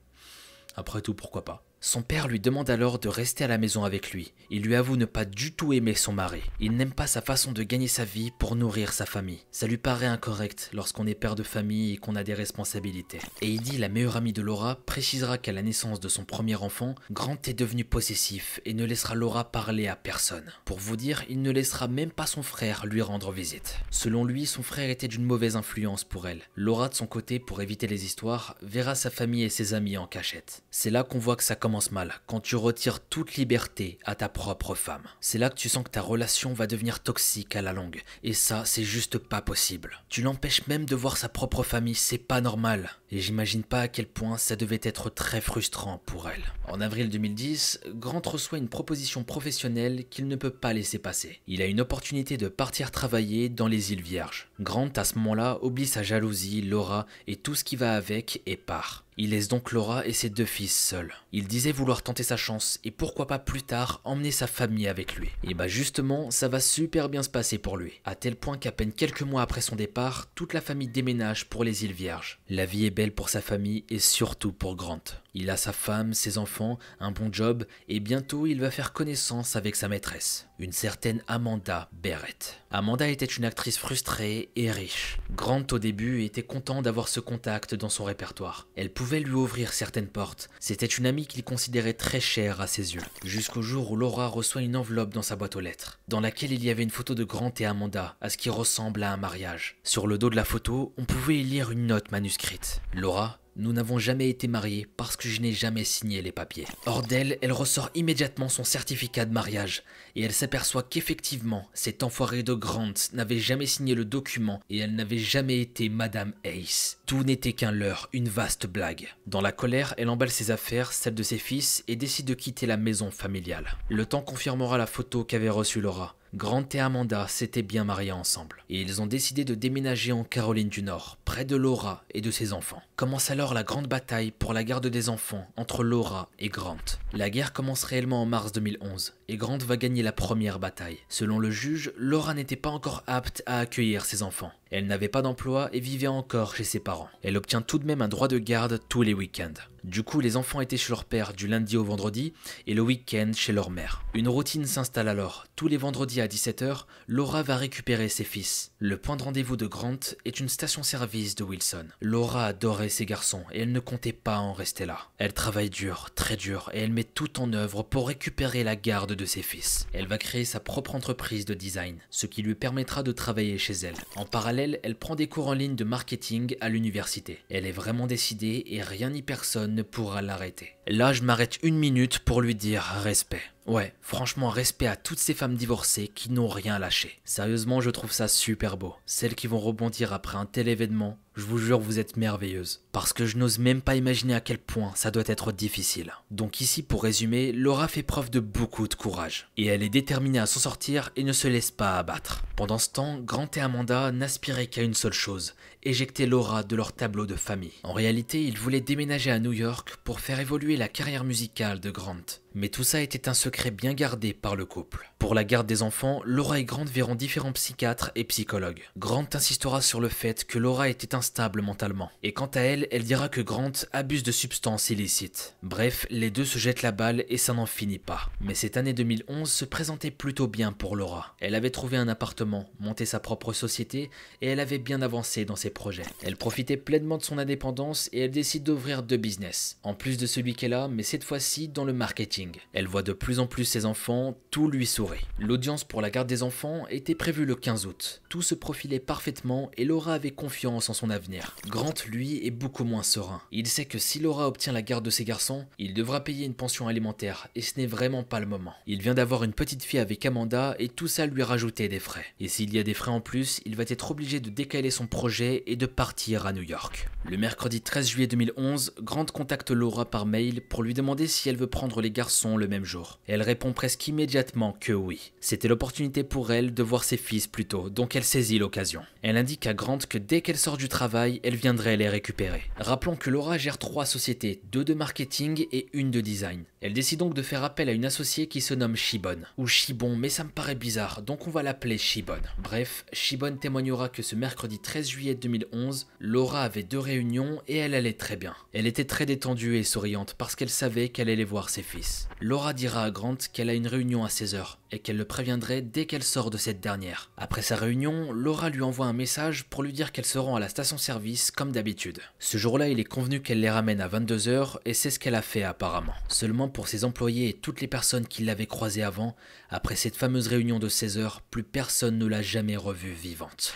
Après tout, pourquoi pas. Son père lui demande alors de rester à la maison avec lui. Il lui avoue ne pas du tout aimer son mari. Il n'aime pas sa façon de gagner sa vie pour nourrir sa famille. Ça lui paraît incorrect lorsqu'on est père de famille et qu'on a des responsabilités. Et il dit la meilleure amie de Laura précisera qu'à la naissance de son premier enfant, Grant est devenu possessif et ne laissera Laura parler à personne. Pour vous dire, il ne laissera même pas son frère lui rendre visite. Selon lui, son frère était d'une mauvaise influence pour elle. Laura de son côté, pour éviter les histoires, verra sa famille et ses amis en cachette. C'est là qu'on voit que ça commence mal, quand tu retires toute liberté à ta propre femme. C'est là que tu sens que ta relation va devenir toxique à la longue, et ça, c'est juste pas possible. Tu l'empêches même de voir sa propre famille, c'est pas normal. Et j'imagine pas à quel point ça devait être très frustrant pour elle. En avril 2010, Grant reçoit une proposition professionnelle qu'il ne peut pas laisser passer. Il a une opportunité de partir travailler dans les îles Vierges. Grant, à ce moment-là, oublie sa jalousie, Laura et tout ce qui va avec et part. Il laisse donc Laura et ses deux fils seuls. Il disait vouloir tenter sa chance et pourquoi pas plus tard emmener sa famille avec lui. Et bah justement, ça va super bien se passer pour lui. À tel point qu'à peine quelques mois après son départ, toute la famille déménage pour les îles Vierges. La vie est belle pour sa famille et surtout pour Grant. Il a sa femme, ses enfants, un bon job et bientôt il va faire connaissance avec sa maîtresse, une certaine Amanda Barrett. Amanda était une actrice frustrée et riche. Grant au début était content d'avoir ce contact dans son répertoire. Elle pouvait lui ouvrir certaines portes. C'était une amie qu'il considérait très chère à ses yeux. Jusqu'au jour où Laura reçoit une enveloppe dans sa boîte aux lettres, dans laquelle il y avait une photo de Grant et Amanda, à ce qui ressemble à un mariage. Sur le dos de la photo, on pouvait y lire une note manuscrite. Laura: nous n'avons jamais été mariés parce que je n'ai jamais signé les papiers. Hors d'elle, elle ressort immédiatement son certificat de mariage et elle s'aperçoit qu'effectivement, cet enfoiré de Grant n'avait jamais signé le document et elle n'avait jamais été Madame Ace. Tout n'était qu'un leurre, une vaste blague. Dans la colère, elle emballe ses affaires, celles de ses fils et décide de quitter la maison familiale. Le temps confirmera la photo qu'avait reçue Laura. Grant et Amanda s'étaient bien mariés ensemble et ils ont décidé de déménager en Caroline du Nord, près de Laura et de ses enfants. Commence alors la grande bataille pour la garde des enfants entre Laura et Grant. La guerre commence réellement en mars 2011 et Grant va gagner la première bataille. Selon le juge, Laura n'était pas encore apte à accueillir ses enfants. Elle n'avait pas d'emploi et vivait encore chez ses parents. Elle obtient tout de même un droit de garde tous les week-ends. Du coup, les enfants étaient chez leur père du lundi au vendredi et le week-end chez leur mère. Une routine s'installe alors. Tous les vendredis à 17 h, Laura va récupérer ses fils. Le point de rendez-vous de Grant est une station-service de Wilson. Laura adorait ses garçons et elle ne comptait pas en rester là. Elle travaille dur, très dur, et elle met tout en œuvre pour récupérer la garde de ses fils. Elle va créer sa propre entreprise de design, ce qui lui permettra de travailler chez elle. En parallèle, elle prend des cours en ligne de marketing à l'université. Elle est vraiment décidée et rien ni personne ne pourra l'arrêter. Là, je m'arrête une minute pour lui dire respect. Ouais, franchement, respect à toutes ces femmes divorcées qui n'ont rien lâché. Sérieusement, je trouve ça super beau. Celles qui vont rebondir après un tel événement, je vous jure, vous êtes merveilleuses. Parce que je n'ose même pas imaginer à quel point ça doit être difficile. Donc ici, pour résumer, Laura fait preuve de beaucoup de courage. Et elle est déterminée à s'en sortir et ne se laisse pas abattre. Pendant ce temps, Grant et Amanda n'aspiraient qu'à une seule chose: éjecter Laura de leur tableau de famille. En réalité, ils voulaient déménager à New York pour faire évoluer la carrière musicale de Grant. Mais tout ça était un secret bien gardé par le couple. Pour la garde des enfants, Laura et Grant verront différents psychiatres et psychologues. Grant insistera sur le fait que Laura était instable mentalement. Et quant à elle, elle dira que Grant abuse de substances illicites. Bref, les deux se jettent la balle et ça n'en finit pas. Mais cette année 2011 se présentait plutôt bien pour Laura. Elle avait trouvé un appartement, monté sa propre société et elle avait bien avancé dans ses projets. Elle profitait pleinement de son indépendance et elle décide d'ouvrir 2 business. En plus de celui qu'elle a, mais cette fois-ci dans le marketing. Elle voit de plus en plus ses enfants, tout lui sourit. L'audience pour la garde des enfants était prévue le 15 août. Tout se profilait parfaitement et Laura avait confiance en son avenir. Grant, lui, est beaucoup moins serein. Il sait que si Laura obtient la garde de ses garçons, il devra payer une pension alimentaire et ce n'est vraiment pas le moment. Il vient d'avoir une petite fille avec Amanda et tout ça lui rajoutait des frais. Et s'il y a des frais en plus, il va être obligé de décaler son projet et de partir à New York. Le mercredi 13 juillet 2011, Grant contacte Laura par mail pour lui demander si elle veut prendre les garçons le même jour. Elle répond presque immédiatement que oui. C'était l'opportunité pour elle de voir ses fils plus tôt, donc elle saisit l'occasion. Elle indique à Grant que dès qu'elle sort du travail, elle viendrait les récupérer. Rappelons que Laura gère 3 sociétés, 2 de marketing et 1 de design. Elle décide donc de faire appel à une associée qui se nomme Shibon, ou Shibon, mais ça me paraît bizarre, donc on va l'appeler Shibon. Bref, Shibon témoignera que ce mercredi 13 juillet 2011, Laura avait 2 réunions et elle allait très bien. Elle était très détendue et souriante parce qu'elle savait qu'elle allait voir ses fils. Laura dira à Grant qu'elle a une réunion à 16h et qu'elle le préviendrait dès qu'elle sort de cette dernière. Après sa réunion, Laura lui envoie un message pour lui dire qu'elle se rend à la station-service comme d'habitude. Ce jour-là, il est convenu qu'elle les ramène à 22h et c'est ce qu'elle a fait apparemment. Seulement pour ses employés et toutes les personnes qui l'avaient croisée avant, après cette fameuse réunion de 16h, plus personne ne l'a jamais revue vivante.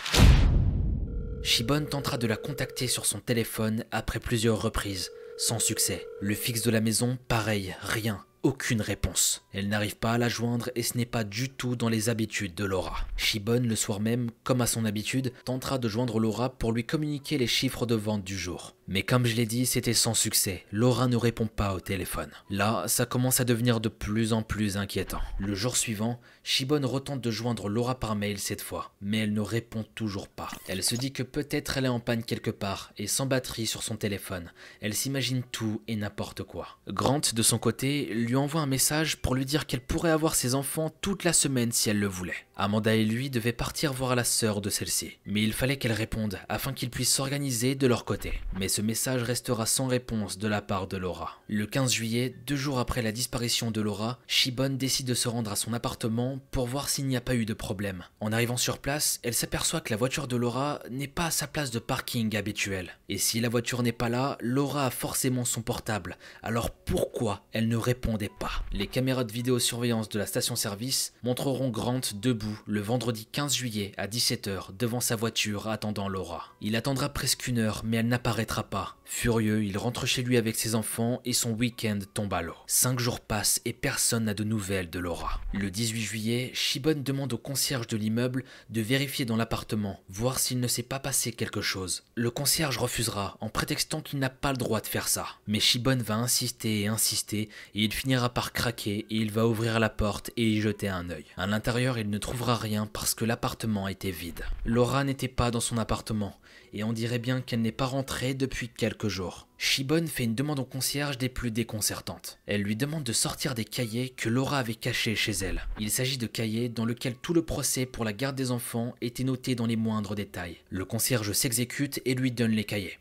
Shibon tentera de la contacter sur son téléphone après plusieurs reprises, sans succès. Le fixe de la maison, pareil, rien. Aucune réponse. Elle n'arrive pas à la joindre et ce n'est pas du tout dans les habitudes de Laura. Shibon, le soir même, comme à son habitude, tentera de joindre Laura pour lui communiquer les chiffres de vente du jour. Mais comme je l'ai dit, c'était sans succès. Laura ne répond pas au téléphone. Là, ça commence à devenir de plus en plus inquiétant. Le jour suivant, Shibon retente de joindre Laura par mail cette fois, mais elle ne répond toujours pas. Elle se dit que peut-être elle est en panne quelque part et sans batterie sur son téléphone. Elle s'imagine tout et n'importe quoi. Grant, de son côté, lui envoie un message pour lui dire qu'elle pourrait avoir ses enfants toute la semaine si elle le voulait. Amanda et lui devaient partir voir la sœur de celle-ci, mais il fallait qu'elle réponde afin qu'ils puissent s'organiser de leur côté. Mais ce message restera sans réponse de la part de Laura. Le 15 juillet, 2 jours après la disparition de Laura, Shibon décide de se rendre à son appartement pour voir s'il n'y a pas eu de problème. En arrivant sur place, elle s'aperçoit que la voiture de Laura n'est pas à sa place de parking habituelle. Et si la voiture n'est pas là, Laura a forcément son portable. Alors pourquoi elle ne répondait pas? Les caméras de vidéosurveillance de la station-service montreront Grant debout le vendredi 15 juillet à 17h devant sa voiture attendant Laura. Il attendra presque 1 heure mais elle n'apparaîtra pas. Furieux, il rentre chez lui avec ses enfants et son week-end tombe à l'eau. 5 jours passent et personne n'a de nouvelles de Laura. Le 18 juillet, Shibon demande au concierge de l'immeuble de vérifier dans l'appartement, voir s'il ne s'est pas passé quelque chose. Le concierge refusera en prétextant qu'il n'a pas le droit de faire ça. Mais Shibon va insister et insister et il finira par craquer et il va ouvrir la porte et y jeter un œil. À l'intérieur, il ne trouvera rien parce que l'appartement était vide. Laura n'était pas dans son appartement et on dirait bien qu'elle n'est pas rentrée depuis quelques jours. Shibon fait une demande au concierge des plus déconcertantes. Elle lui demande de sortir des cahiers que Laura avait cachés chez elle. Il s'agit de cahiers dans lesquels tout le procès pour la garde des enfants était noté dans les moindres détails. Le concierge s'exécute et lui donne les cahiers.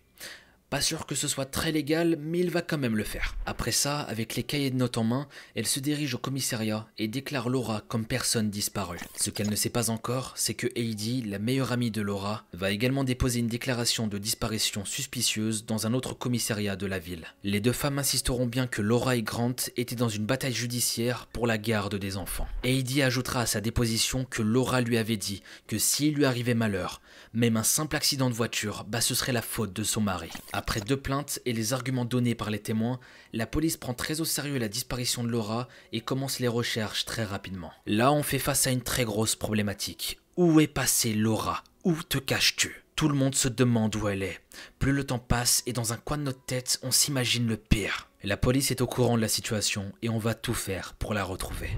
Pas sûr que ce soit très légal, mais il va quand même le faire. Après ça, avec les cahiers de notes en main, elle se dirige au commissariat et déclare Laura comme personne disparue. Ce qu'elle ne sait pas encore, c'est que Heidi, la meilleure amie de Laura, va également déposer une déclaration de disparition suspicieuse dans un autre commissariat de la ville. Les 2 femmes insisteront bien que Laura et Grant étaient dans une bataille judiciaire pour la garde des enfants. Heidi ajoutera à sa déposition que Laura lui avait dit que s'il lui arrivait malheur, même un simple accident de voiture, ce serait la faute de son mari. Après 2 plaintes et les arguments donnés par les témoins, la police prend très au sérieux la disparition de Laura et commence les recherches très rapidement. Là, on fait face à une très grosse problématique. Où est passée Laura? Où te caches-tu? Tout le monde se demande où elle est. Plus le temps passe et dans un coin de notre tête, on s'imagine le pire. La police est au courant de la situation et on va tout faire pour la retrouver.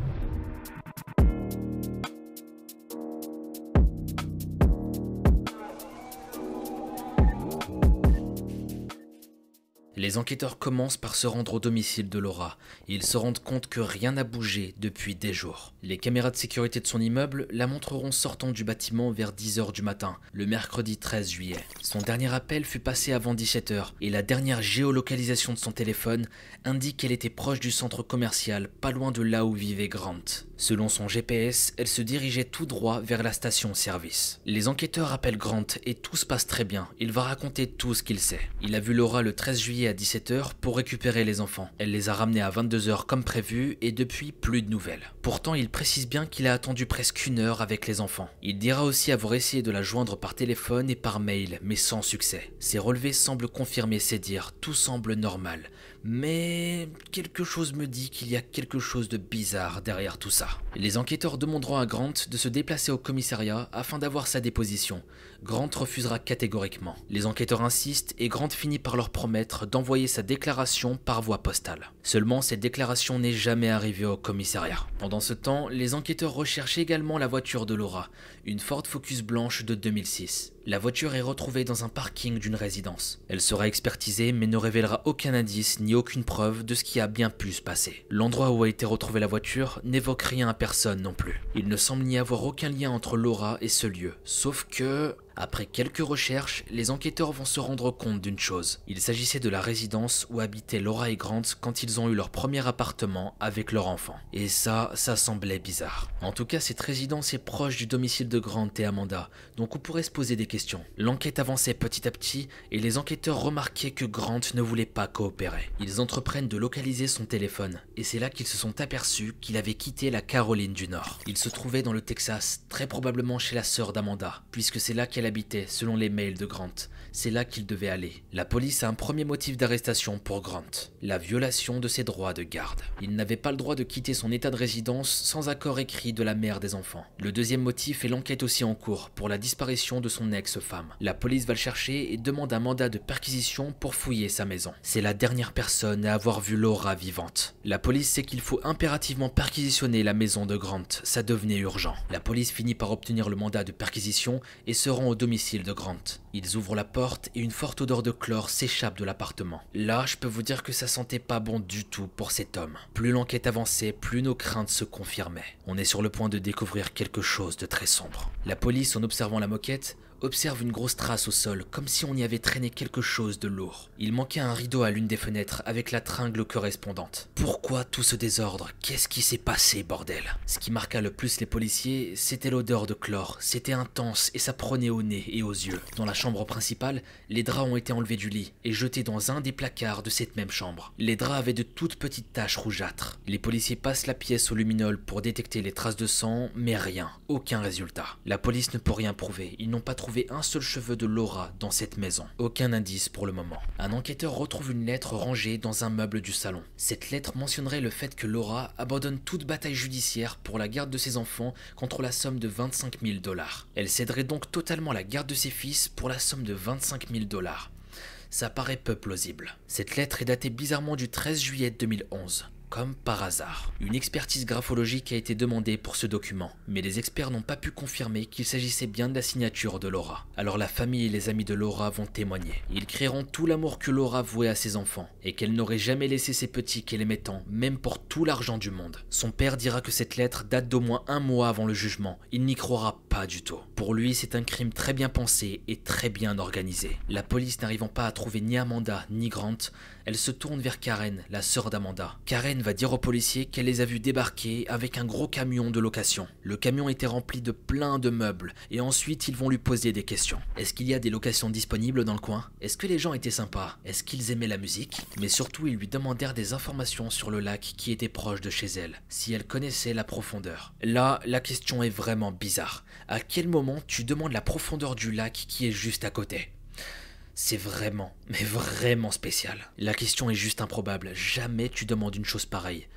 Les enquêteurs commencent par se rendre au domicile de Laura. Ils se rendent compte que rien n'a bougé depuis des jours. Les caméras de sécurité de son immeuble la montreront sortant du bâtiment vers 10 h du matin, le mercredi 13 juillet. Son dernier appel fut passé avant 17 h et la dernière géolocalisation de son téléphone indique qu'elle était proche du centre commercial, pas loin de là où vivait Grant. Selon son GPS, elle se dirigeait tout droit vers la station-service. Les enquêteurs appellent Grant et tout se passe très bien. Il va raconter tout ce qu'il sait. Il a vu Laura le 13 juillet à 17 h pour récupérer les enfants. Elle les a ramenés à 22 h comme prévu et depuis plus de nouvelles. Pourtant, il précise bien qu'il a attendu presque 1 heure avec les enfants. Il dira aussi avoir essayé de la joindre par téléphone et par mail, mais sans succès. Ses relevés semblent confirmer ses dires, tout semble normal. Mais quelque chose me dit qu'il y a quelque chose de bizarre derrière tout ça. Les enquêteurs demanderont à Grant de se déplacer au commissariat afin d'avoir sa déposition. Grant refusera catégoriquement. Les enquêteurs insistent et Grant finit par leur promettre d'envoyer sa déclaration par voie postale. Seulement, cette déclaration n'est jamais arrivée au commissariat. Pendant ce temps, les enquêteurs recherchent également la voiture de Laura, une Ford Focus blanche de 2006. La voiture est retrouvée dans un parking d'une résidence. Elle sera expertisée mais ne révélera aucun indice ni aucune preuve de ce qui a bien pu se passer. L'endroit où a été retrouvée la voiture n'évoque rien à personne non plus. Il ne semble n'y avoir aucun lien entre Laura et ce lieu, sauf que... Après quelques recherches, les enquêteurs vont se rendre compte d'une chose. Il s'agissait de la résidence où habitaient Laura et Grant quand ils ont eu leur premier appartement avec leur enfant. Et ça semblait bizarre. En tout cas, cette résidence est proche du domicile de Grant et Amanda, donc on pourrait se poser des questions. L'enquête avançait petit à petit et les enquêteurs remarquaient que Grant ne voulait pas coopérer. Ils entreprennent de localiser son téléphone et c'est là qu'ils se sont aperçus qu'il avait quitté la Caroline du Nord. Il se trouvait dans le Texas, très probablement chez la sœur d'Amanda, puisque c'est là qu'elle habitait selon les mails de Grant. C'est là qu'il devait aller. La police a un premier motif d'arrestation pour Grant, la violation de ses droits de garde. Il n'avait pas le droit de quitter son état de résidence sans accord écrit de la mère des enfants. Le deuxième motif est l'enquête aussi en cours pour la disparition de son ex-femme. La police va le chercher et demande un mandat de perquisition pour fouiller sa maison. C'est la dernière personne à avoir vu Laura vivante. La police sait qu'il faut impérativement perquisitionner la maison de Grant, ça devenait urgent. La police finit par obtenir le mandat de perquisition et se rend au domicile de Grant. Ils ouvrent la porte et une forte odeur de chlore s'échappe de l'appartement. Là, je peux vous dire que ça sentait pas bon du tout pour cet homme. Plus l'enquête avançait, plus nos craintes se confirmaient. On est sur le point de découvrir quelque chose de très sombre. La police, en observant la moquette, observe une grosse trace au sol, comme si on y avait traîné quelque chose de lourd. Il manquait un rideau à l'une des fenêtres avec la tringle correspondante. Pourquoi tout ce désordre? Qu'est-ce qui s'est passé, bordel? Ce qui marqua le plus les policiers, c'était l'odeur de chlore. C'était intense et ça prenait au nez et aux yeux. Dans la chambre principale, les draps ont été enlevés du lit et jetés dans un des placards de cette même chambre. Les draps avaient de toutes petites taches rougeâtres. Les policiers passent la pièce au luminol pour détecter les traces de sang, mais rien. Aucun résultat. La police ne peut rien prouver. Ils n'ont pas trouvé un seul cheveu de Laura dans cette maison. Aucun indice pour le moment. Un enquêteur retrouve une lettre rangée dans un meuble du salon. Cette lettre mentionnerait le fait que Laura abandonne toute bataille judiciaire pour la garde de ses enfants contre la somme de 25 000 $. Elle céderait donc totalement la garde de ses fils pour la somme de 25 000 $. Ça paraît peu plausible. Cette lettre est datée bizarrement du 13 juillet 2011. Comme par hasard. Une expertise graphologique a été demandée pour ce document, mais les experts n'ont pas pu confirmer qu'il s'agissait bien de la signature de Laura. Alors la famille et les amis de Laura vont témoigner. Ils crieront tout l'amour que Laura vouait à ses enfants, et qu'elle n'aurait jamais laissé ses petits qu'elle aimait tant, même pour tout l'argent du monde. Son père dira que cette lettre date d'au moins 1 mois avant le jugement. Il n'y croira pas du tout. Pour lui, c'est un crime très bien pensé et très bien organisé. La police n'arrivant pas à trouver ni Amanda ni Grant, elle se tourne vers Karen, la sœur d'Amanda. Karen va dire aux policiers qu'elle les a vus débarquer avec un gros camion de location. Le camion était rempli de plein de meubles et ensuite ils vont lui poser des questions. Est-ce qu'il y a des locations disponibles dans le coin? Est-ce que les gens étaient sympas? Est-ce qu'ils aimaient la musique? Mais surtout ils lui demandèrent des informations sur le lac qui était proche de chez elle, si elle connaissait la profondeur. Là, la question est vraiment bizarre. À quel moment tu demandes la profondeur du lac qui est juste à côté? C'est vraiment, mais vraiment spécial. La question est juste improbable. Jamais tu demandes une chose pareille.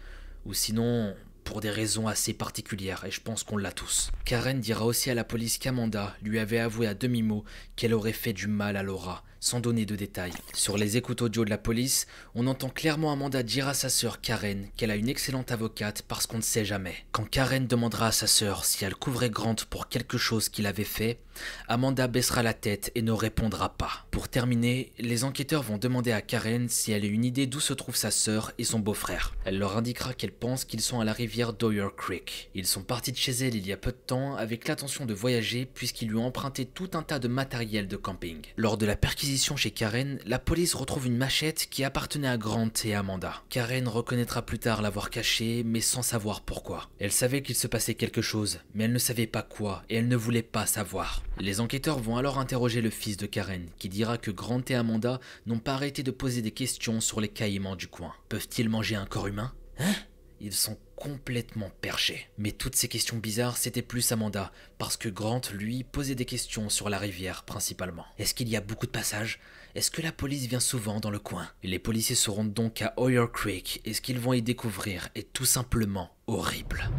Ou sinon, pour des raisons assez particulières, et je pense qu'on l'a tous. Karen dira aussi à la police qu'Amanda lui avait avoué à demi-mot qu'elle aurait fait du mal à Laura, sans donner de détails. Sur les écoutes audio de la police, on entend clairement Amanda dire à sa sœur Karen qu'elle a une excellente avocate parce qu'on ne sait jamais. Quand Karen demandera à sa sœur si elle couvrait Grant pour quelque chose qu'il avait fait, Amanda baissera la tête et ne répondra pas. Pour terminer, les enquêteurs vont demander à Karen si elle a une idée d'où se trouve sa sœur et son beau-frère. Elle leur indiquera qu'elle pense qu'ils sont à la rivière Dwyer Creek. Ils sont partis de chez elle il y a peu de temps avec l'intention de voyager puisqu'ils lui ont emprunté tout un tas de matériel de camping. Lors de la perquisition chez Karen, la police retrouve une machette qui appartenait à Grant et à Amanda. Karen reconnaîtra plus tard l'avoir cachée, mais sans savoir pourquoi. Elle savait qu'il se passait quelque chose, mais elle ne savait pas quoi et elle ne voulait pas savoir. Les enquêteurs vont alors interroger le fils de Karen, qui dira que Grant et Amanda n'ont pas arrêté de poser des questions sur les caïmans du coin. Peuvent-ils manger un corps humain? Hein? Ils sont complètement perchés. Mais toutes ces questions bizarres, c'était plus Amanda, parce que Grant, lui, posait des questions sur la rivière principalement. Est-ce qu'il y a beaucoup de passages? Est-ce que la police vient souvent dans le coin? Les policiers se rendent donc à Dwyer Creek, et ce qu'ils vont y découvrir est tout simplement horrible.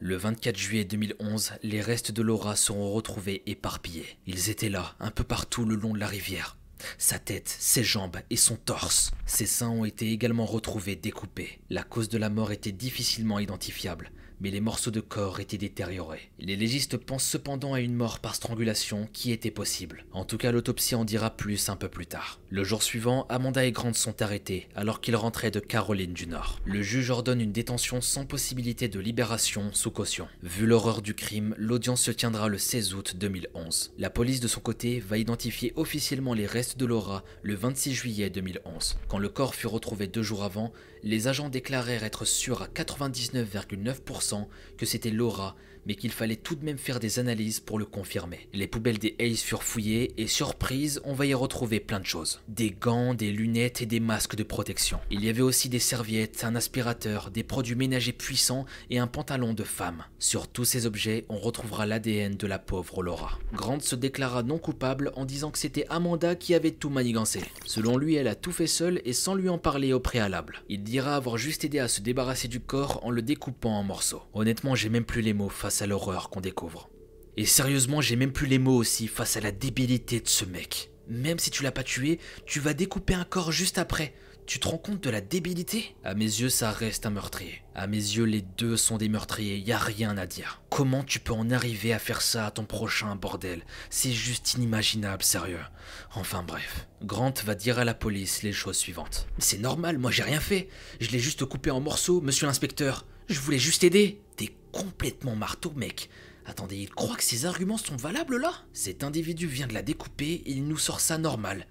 Le 24 juillet 2011, les restes de Laura seront retrouvés éparpillés. Ils étaient là, un peu partout le long de la rivière. Sa tête, ses jambes et son torse. Ses seins ont été également retrouvés découpés. La cause de la mort était difficilement identifiable, mais les morceaux de corps étaient détériorés. Les légistes pensent cependant à une mort par strangulation qui était possible. En tout cas, l'autopsie en dira plus un peu plus tard. Le jour suivant, Amanda et Grant sont arrêtés alors qu'ils rentraient de Caroline du Nord. Le juge ordonne une détention sans possibilité de libération sous caution. Vu l'horreur du crime, l'audience se tiendra le 16 août 2011. La police de son côté va identifier officiellement les restes de Laura le 26 juillet 2011. Quand le corps fut retrouvé 2 jours avant, les agents déclarèrent être sûrs à 99,9% que c'était Laura, mais qu'il fallait tout de même faire des analyses pour le confirmer. Les poubelles des Hayes furent fouillées et surprise, on va y retrouver plein de choses. Des gants, des lunettes et des masques de protection. Il y avait aussi des serviettes, un aspirateur, des produits ménagers puissants et un pantalon de femme. Sur tous ces objets, on retrouvera l'ADN de la pauvre Laura. Grant se déclara non coupable en disant que c'était Amanda qui avait tout manigancé. Selon lui, elle a tout fait seule et sans lui en parler au préalable. Il dira avoir juste aidé à se débarrasser du corps en le découpant en morceaux. Honnêtement, j'ai même plus les mots face à l'horreur qu'on découvre. Et sérieusement, j'ai même plus les mots aussi face à la débilité de ce mec. Même si tu l'as pas tué, tu vas découper un corps juste après. Tu te rends compte de la débilité? À mes yeux, ça reste un meurtrier. À mes yeux, les deux sont des meurtriers, y a rien à dire. Comment tu peux en arriver à faire ça à ton prochain, bordel? C'est juste inimaginable, sérieux. Enfin bref. Grant va dire à la police les choses suivantes. C'est normal, moi j'ai rien fait. Je l'ai juste coupé en morceaux, monsieur l'inspecteur. Je voulais juste aider. T'es complètement marteau, mec. Attendez, il croit que ces arguments sont valables là? Cet individu vient de la découper et il nous sort ça normal.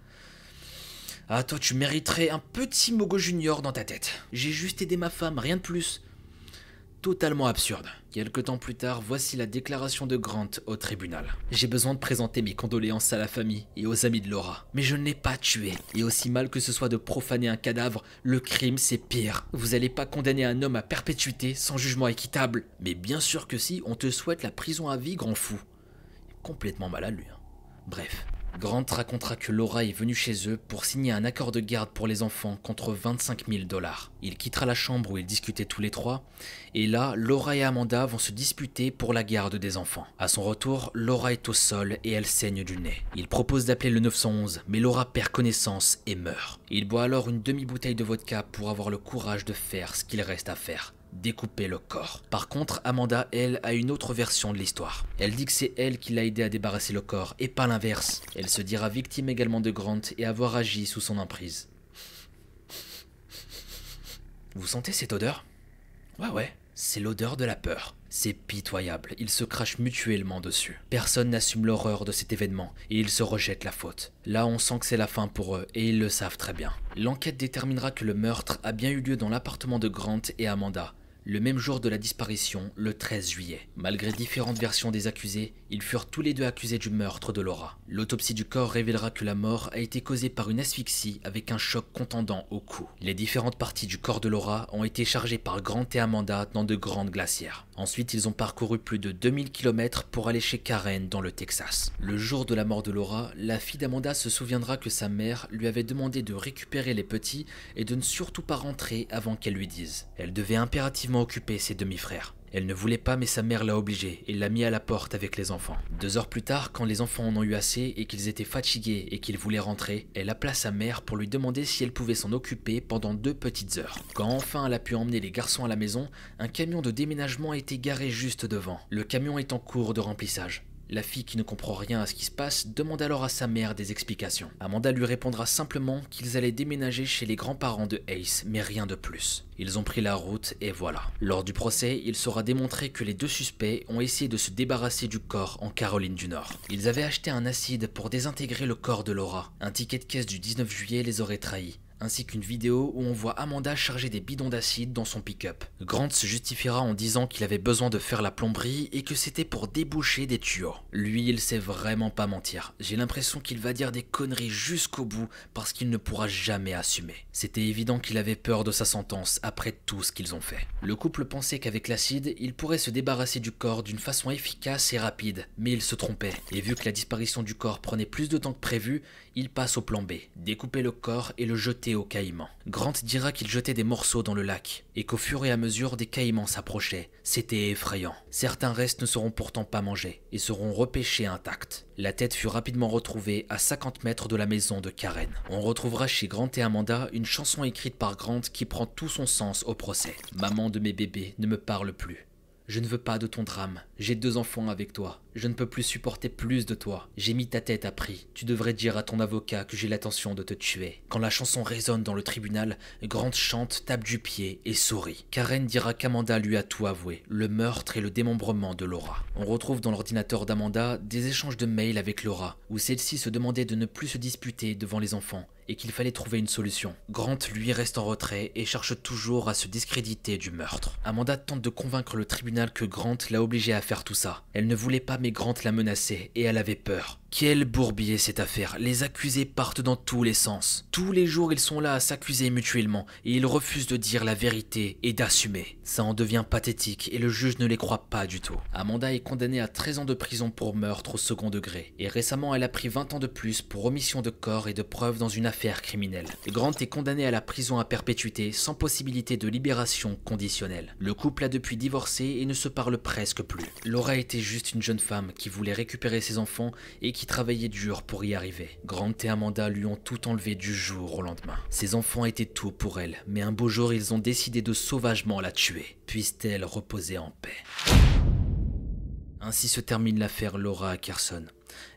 Ah, toi, tu mériterais un petit Mogo Junior dans ta tête. J'ai juste aidé ma femme, rien de plus. Totalement absurde. Quelque temps plus tard, voici la déclaration de Grant au tribunal. J'ai besoin de présenter mes condoléances à la famille et aux amis de Laura. Mais je ne l'ai pas tué. Et aussi mal que ce soit de profaner un cadavre, le crime c'est pire. Vous allez pas condamner un homme à perpétuité sans jugement équitable. Mais bien sûr que si, on te souhaite la prison à vie, grand fou. Complètement malade lui. Bref. Grant racontera que Laura est venue chez eux pour signer un accord de garde pour les enfants contre 25 000 $. Il quittera la chambre où ils discutaient tous les trois, et là, Laura et Amanda vont se disputer pour la garde des enfants. À son retour, Laura est au sol et elle saigne du nez. Il propose d'appeler le 911, mais Laura perd connaissance et meurt. Il boit alors une demi-bouteille de vodka pour avoir le courage de faire ce qu'il reste à faire. Découper le corps. Par contre, Amanda, elle, a une autre version de l'histoire. Elle dit que c'est elle qui l'a aidé à débarrasser le corps, et pas l'inverse. Elle se dira victime également de Grant et avoir agi sous son emprise. Vous sentez cette odeur? Ouais, c'est l'odeur de la peur. C'est pitoyable, ils se crachent mutuellement dessus. Personne n'assume l'horreur de cet événement, et ils se rejettent la faute. Là, on sent que c'est la fin pour eux, et ils le savent très bien. L'enquête déterminera que le meurtre a bien eu lieu dans l'appartement de Grant et Amanda, le même jour de la disparition, le 13 juillet. Malgré différentes versions des accusés, ils furent tous les deux accusés du meurtre de Laura. L'autopsie du corps révélera que la mort a été causée par une asphyxie avec un choc contondant au cou. Les différentes parties du corps de Laura ont été chargées par Grant et Amanda dans de grandes glacières. Ensuite, ils ont parcouru plus de 2000 km pour aller chez Karen dans le Texas. Le jour de la mort de Laura, la fille d'Amanda se souviendra que sa mère lui avait demandé de récupérer les petits et de ne surtout pas rentrer avant qu'elle lui dise. Elle devait impérativement occuper ses demi-frères. Elle ne voulait pas mais sa mère l'a obligée et l'a mis à la porte avec les enfants. 2 heures plus tard, quand les enfants en ont eu assez et qu'ils étaient fatigués et qu'ils voulaient rentrer, elle appela sa mère pour lui demander si elle pouvait s'en occuper pendant 2 petites heures. Quand enfin elle a pu emmener les garçons à la maison, un camion de déménagement a été garé juste devant. Le camion est en cours de remplissage. La fille qui ne comprend rien à ce qui se passe demande alors à sa mère des explications. Amanda lui répondra simplement qu'ils allaient déménager chez les grands-parents de Ace, mais rien de plus. Ils ont pris la route et voilà. Lors du procès, il sera démontré que les 2 suspects ont essayé de se débarrasser du corps en Caroline du Nord. Ils avaient acheté un acide pour désintégrer le corps de Laura. Un ticket de caisse du 19 juillet les aurait trahis, ainsi qu'une vidéo où on voit Amanda charger des bidons d'acide dans son pick-up. Grant se justifiera en disant qu'il avait besoin de faire la plomberie et que c'était pour déboucher des tuyaux. Lui, il sait vraiment pas mentir. J'ai l'impression qu'il va dire des conneries jusqu'au bout parce qu'il ne pourra jamais assumer. C'était évident qu'il avait peur de sa sentence après tout ce qu'ils ont fait. Le couple pensait qu'avec l'acide, il pourrait se débarrasser du corps d'une façon efficace et rapide, mais il se trompait. Et vu que la disparition du corps prenait plus de temps que prévu, il passe au plan B, découper le corps et le jeter aux caïmans. Grant dira qu'il jetait des morceaux dans le lac et qu'au fur et à mesure des caïmans s'approchaient. C'était effrayant. Certains restes ne seront pourtant pas mangés et seront repêchés intacts. La tête fut rapidement retrouvée à 50 mètres de la maison de Karen. On retrouvera chez Grant et Amanda une chanson écrite par Grant qui prend tout son sens au procès. Maman de mes bébés, ne me parle plus. Je ne veux pas de ton drame. J'ai 2 enfants avec toi. Je ne peux plus supporter plus de toi. J'ai mis ta tête à prix. Tu devrais dire à ton avocat que j'ai l'intention de te tuer. Quand la chanson résonne dans le tribunal, Grant chante, tape du pied et sourit. Karen dira qu'Amanda lui a tout avoué, le meurtre et le démembrement de Laura. On retrouve dans l'ordinateur d'Amanda des échanges de mails avec Laura, où celle-ci se demandait de ne plus se disputer devant les enfants et qu'il fallait trouver une solution. Grant, lui, reste en retrait et cherche toujours à se discréditer du meurtre. Amanda tente de convaincre le tribunal que Grant l'a obligée à faire tout ça. Elle ne voulait pas mais Grant la menaçait et elle avait peur. Quel bourbier cette affaire, les accusés partent dans tous les sens. Tous les jours ils sont là à s'accuser mutuellement et ils refusent de dire la vérité et d'assumer. Ça en devient pathétique et le juge ne les croit pas du tout. Amanda est condamnée à 13 ans de prison pour meurtre au second degré et récemment elle a pris 20 ans de plus pour omission de corps et de preuves dans une affaire criminelle. Grant est condamné à la prison à perpétuité sans possibilité de libération conditionnelle. Le couple a depuis divorcé et ne se parle presque plus. Laura était juste une jeune femme qui voulait récupérer ses enfants et qui travaillait dur pour y arriver. Grant et Amanda lui ont tout enlevé du jour au lendemain. Ses enfants étaient tout pour elle, mais un beau jour ils ont décidé de sauvagement la tuer. Puisse-t-elle reposer en paix. Ainsi se termine l'affaire Laura Ackerson.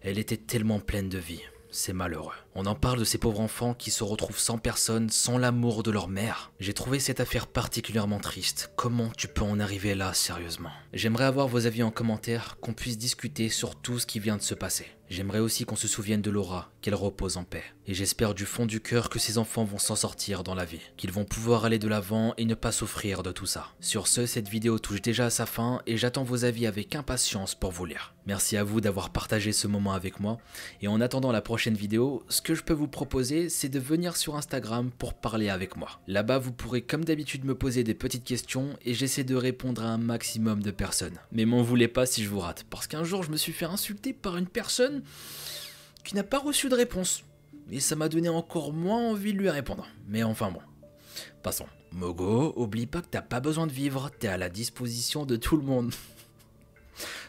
Elle était tellement pleine de vie. C'est malheureux. On en parle de ces pauvres enfants qui se retrouvent sans personne, sans l'amour de leur mère. J'ai trouvé cette affaire particulièrement triste. Comment tu peux en arriver là, sérieusement? J'aimerais avoir vos avis en commentaire, qu'on puisse discuter sur tout ce qui vient de se passer. J'aimerais aussi qu'on se souvienne de Laura, qu'elle repose en paix. Et j'espère du fond du cœur que ces enfants vont s'en sortir dans la vie, qu'ils vont pouvoir aller de l'avant et ne pas souffrir de tout ça. Sur ce, cette vidéo touche déjà à sa fin et j'attends vos avis avec impatience pour vous lire. Merci à vous d'avoir partagé ce moment avec moi. Et en attendant la prochaine vidéo, ce que je peux vous proposer, c'est de venir sur Instagram pour parler avec moi. Là-bas, vous pourrez comme d'habitude me poser des petites questions et j'essaie de répondre à un maximum de personnes. Mais m'en voulez pas si je vous rate, parce qu'un jour je me suis fait insulter par une personne qui n'a pas reçu de réponse. Et ça m'a donné encore moins envie de lui répondre. Mais enfin bon. Passons. Mogo, oublie pas que t'as pas besoin de vivre, t'es à la disposition de tout le monde.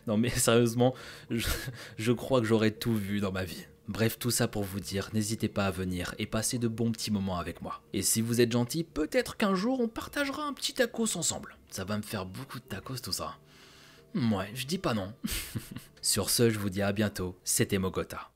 Non mais sérieusement, je crois que j'aurais tout vu dans ma vie. Bref, tout ça pour vous dire, n'hésitez pas à venir et passer de bons petits moments avec moi. Et si vous êtes gentil, peut-être qu'un jour on partagera un petit tacos ensemble. Ça va me faire beaucoup de tacos tout ça. Ouais, je dis pas non. Sur ce, je vous dis à bientôt, c'était Mogota.